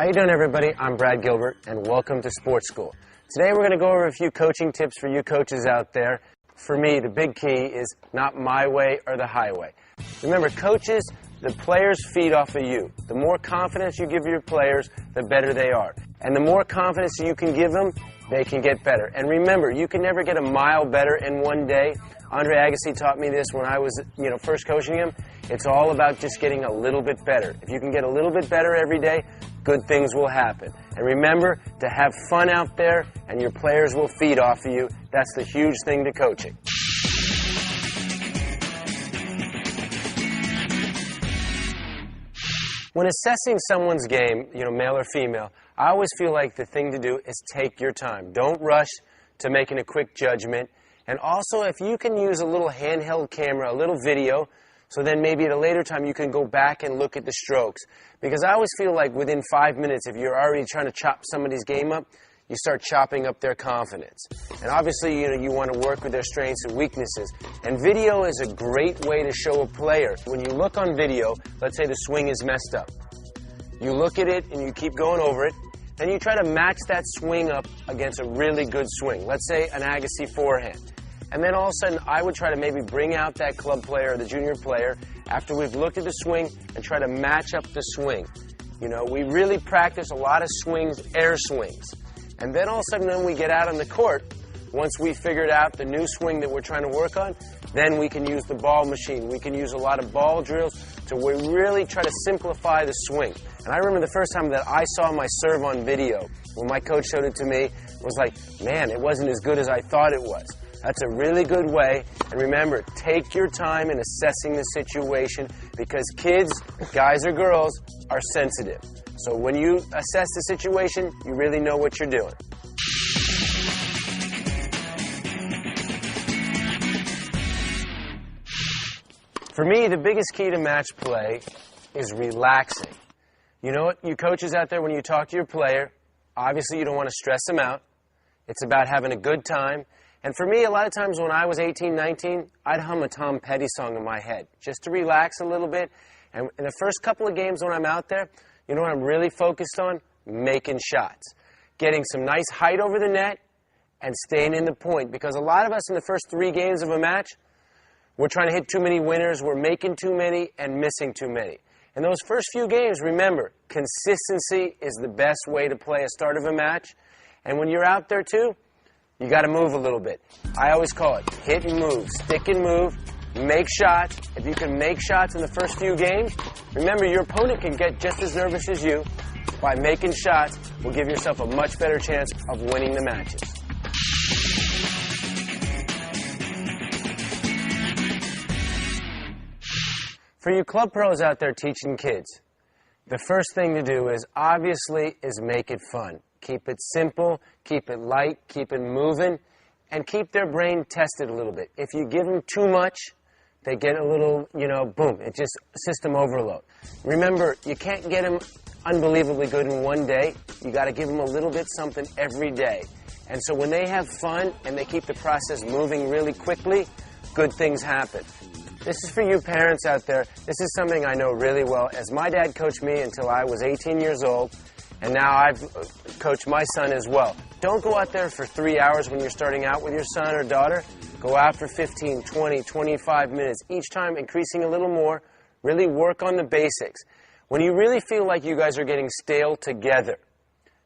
How you doing, everybody? I'm Brad Gilbert, and welcome to Sports School. Today we're going to go over a few coaching tips for you coaches out there. For me, the big key is not my way or the highway. Remember, coaches, the players feed off of you. The more confidence you give your players, the better they are. And the more confidence you can give them, they can get better. And remember, you can never get a mile better in one day. Andre Agassi taught me this when I was, first coaching him. It's all about just getting a little bit better. If you can get a little bit better every day, good things will happen. And remember to have fun out there, and your players will feed off of you. That's the huge thing to coaching. When assessing someone's game, male or female, I always feel like the thing to do is take your time. Don't rush to making a quick judgment. And also, if you can use a little handheld camera, a little video, so then maybe at a later time you can go back and look at the strokes. Because I always feel like within 5 minutes, if you're already trying to chop somebody's game up, you start chopping up their confidence. And obviously, you want to work with their strengths and weaknesses. And video is a great way to show a player. When you look on video, let's say the swing is messed up. You look at it and you keep going over it, and you try to match that swing up against a really good swing. Let's say an Agassi forehand. And then all of a sudden, I would try to maybe bring out that club player or the junior player after we've looked at the swing and try to match up the swing. We really practice a lot of swings, air swings. And then all of a sudden, when we get out on the court, once we figured out the new swing that we're trying to work on, then we can use the ball machine. We can use a lot of ball drills to really try to simplify the swing. And I remember the first time that I saw my serve on video, when my coach showed it to me, it was like, man, it wasn't as good as I thought it was. That's a really good way. And remember, take your time in assessing the situation, because kids, guys or girls, are sensitive. So when you assess the situation, you really know what you're doing. For me, the biggest key to match play is relaxing. You know what, you coaches out there, when you talk to your player, obviously you don't want to stress them out. It's about having a good time. And for me, a lot of times when I was 18, 19, I'd hum a Tom Petty song in my head just to relax a little bit. And in the first couple of games when I'm out there, you know what I'm really focused on? Making shots. Getting some nice height over the net and staying in the point. Because a lot of us in the first 3 games of a match, we're trying to hit too many winners, we're making too many and missing too many. In those first few games, remember, consistency is the best way to play a start of a match. And when you're out there too, you got to move a little bit. I always call it hit and move, stick and move, make shots. If you can make shots in the first few games, remember, your opponent can get just as nervous as you. By making shots, will give yourself a much better chance of winning the matches. For you club pros out there teaching kids, the first thing to do is make it fun. Keep it simple, keep it light, keep it moving, and keep their brain tested a little bit. If you give them too much, they get a little, boom, it just system overload. Remember, you can't get them unbelievably good in one day. You got to give them a little bit something every day. And so when they have fun and they keep the process moving really quickly, good things happen. This is for you parents out there. This is something I know really well, as my dad coached me until I was 18 years old. And now I've coached my son as well. Don't go out there for 3 hours when you're starting out with your son or daughter. Go out for 15, 20, 25 minutes. Each time increasing a little more. Really work on the basics. When you really feel like you guys are getting stale together,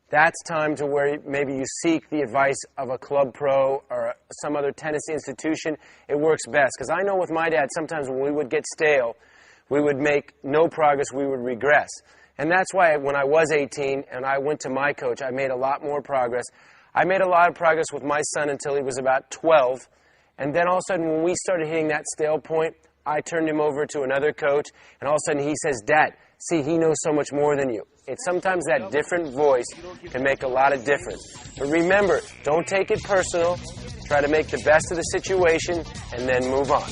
that's time to where maybe you seek the advice of a club pro or some other tennis institution. It works best. Because I know with my dad, sometimes when we would get stale, we would make no progress, we would regress. And that's why when I was 18 and I went to my coach, I made a lot more progress. I made a lot of progress with my son until he was about 12. And then all of a sudden, when we started hitting that stale point, I turned him over to another coach. And all of a sudden, he says, Dad, see, he knows so much more than you. It's sometimes that different voice can make a lot of difference. But remember, don't take it personal. Try to make the best of the situation and then move on.